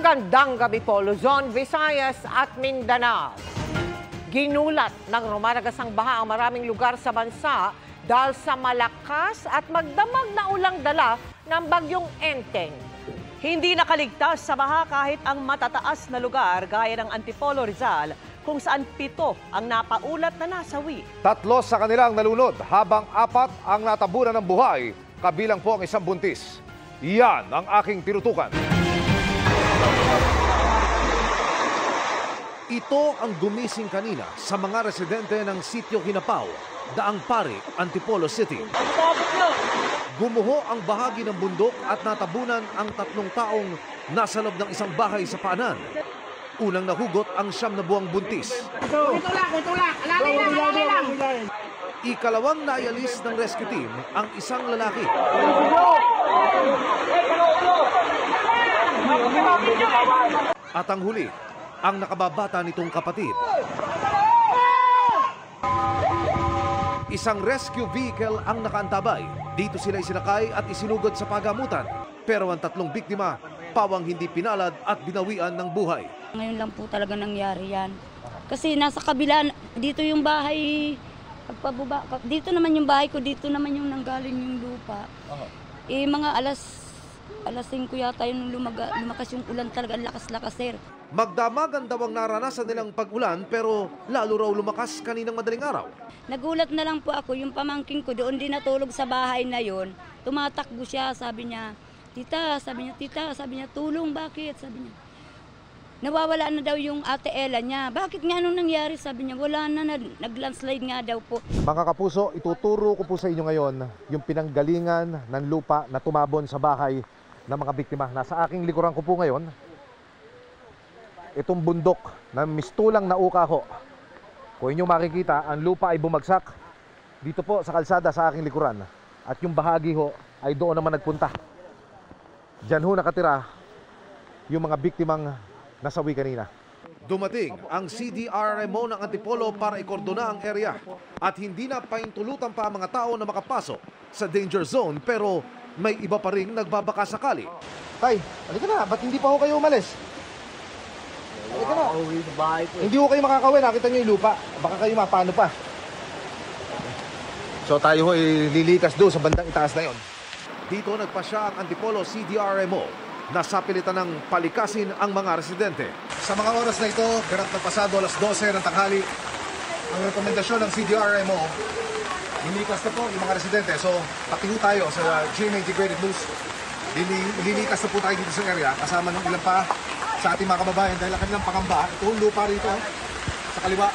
Magandang gabi po, Luzon, Visayas at Mindanao. Ginulat ng rumaragasang baha ang maraming lugar sa bansa dahil sa malakas at magdamag na ulang dala ng bagyong Enteng. Hindi nakaligtas sa baha kahit ang matataas na lugar gaya ng Antipolo, Rizal, kung saan 7 ang napaulat na nasawi. 3 sa kanilang nalunod habang 4 ang natabunan ng buhay, kabilang po ang isang buntis. Yan ang aking tinutukan. Ito ang gumising kanina sa mga residente ng Sitio Kinapaw, Daang Pari, Antipolo City. Gumuho ang bahagi ng bundok at natabunan ang 3 taong nasa loob ng isang bahay sa paanan. Unang nahugot ang 9 na buwang buntis. Ito lang. Alali lang. Ikalawang naialis ng rescue team ang isang lalaki. At ang huli, ang nakababata nitong kapatid. Isang rescue vehicle ang nakaantabay. Dito sila isinakay at isinugod sa pagamutan. Pero ang 3 biktima, pawang hindi pinalad at binawian ng buhay. Ngayon lang po talaga nangyari yan. Kasi nasa kabila, dito yung bahay, pagpababa, dito naman yung bahay ko, dito naman yung nanggaling yung lupa. Mga alas 5 yata yung lumakas yung ulan talaga, lakas-lakas sir. Magdamagan daw ang naranasan nilang pag-ulan pero lalo raw lumakas kaninang madaling araw. Nagulat na lang po ako, yung pamangking ko doon din natulog sa bahay na yon. Tumatakbo siya, sabi niya, tita, tulong, bakit? Sabi niya, nawawala na daw yung ate Ella niya. Bakit nga anong nangyari? Sabi niya, wala na, nag-landslide nga daw po. Mga kapuso, ituturo ko po sa inyo ngayon yung pinanggalingan ng lupa na tumabon sa bahay ng mga biktima. Nasa aking likuran ko po ngayon, itong bundok na mistulang nauka ho. Kung inyo makikita, ang lupa ay bumagsak dito po sa kalsada sa aking likuran. At yung bahagi ho ay doon naman nagpunta. Diyan ho nakatira yung mga biktimang nasawi kanina. Dumating ang CDRMO ng Antipolo para ikordona ang area. At hindi na paintulutan pa ang mga tao na makapasok sa danger zone pero may iba pa ring nagbabaka sakali. Tay, halika na. Ba't hindi pa ho kayo umalis? Halika na. Hindi ho kayo makakawin. Nakita nyo yung lupa. Baka kayo mapano pa. So tayo ho lilikas doon sa bandang itaas na yon. Dito nagpasya ang Antipolo CDRMO na sa pilitan ng palikasin ang mga residente. Sa mga oras na ito, ganap na pasado alas 12 ng tanghali, ang rekomendasyon ng CDRMO, lilikas na po yung mga residente. So, pati ho tayo sa GMA Integrated News. Lilikas na po tayo dito sa area kasama ng ilan pa sa ating mga kababayan dahil ang kanilang pangamba. Ito yung lupa rito sa kaliwa.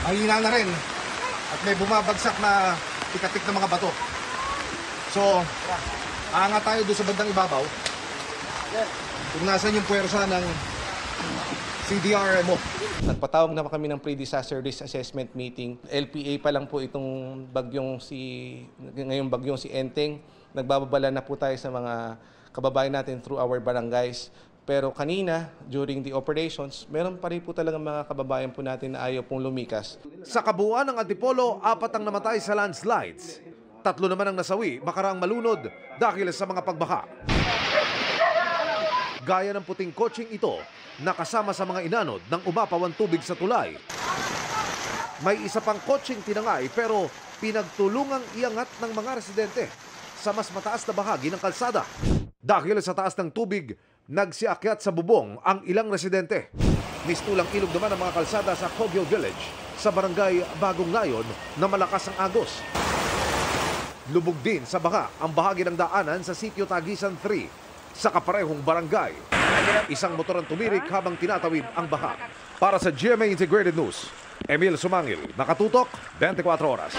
Mahina na rin at may bumabagsak na tikatik na mga bato. So, aangat tayo doon sa bandang ibabaw. Kung nasan yung puwersa ng CDRMO. Nagpatawag na kami ng pre-disaster risk assessment meeting. LPA pa lang po itong ngayong bagyong si Enteng. Nagbababala na po tayo sa mga kababayan natin through our barangays. Pero kanina, during the operations, meron pa rin po talaga mga kababayan po natin na ayaw pong lumikas. Sa kabuuan ng Antipolo, 4 ang namatay sa landslides. 3 naman ang nasawi, makaraang malunod dahil sa mga pagbaha. Gaya ng puting kotseng ito, nakasama sa mga inanod ng umapaw ang tubig sa tulay. May isa pang kotseng tinangay pero pinagtulungang iangat ng mga residente sa mas mataas na bahagi ng kalsada. Dahil sa taas ng tubig, nagsiakyat sa bubong ang ilang residente. Mistulang ilog naman ang mga kalsada sa Kogyo Village sa barangay Bagong Layon na malakas ang agos. Lubog din sa baha ang bahagi ng daanan sa Sitio Tagisan 3 sa kaparehong barangay. Isang motor ang tumirik habang tinatawid ang baha. Para sa GMA Integrated News, Emil Sumangil, nakatutok 24 oras.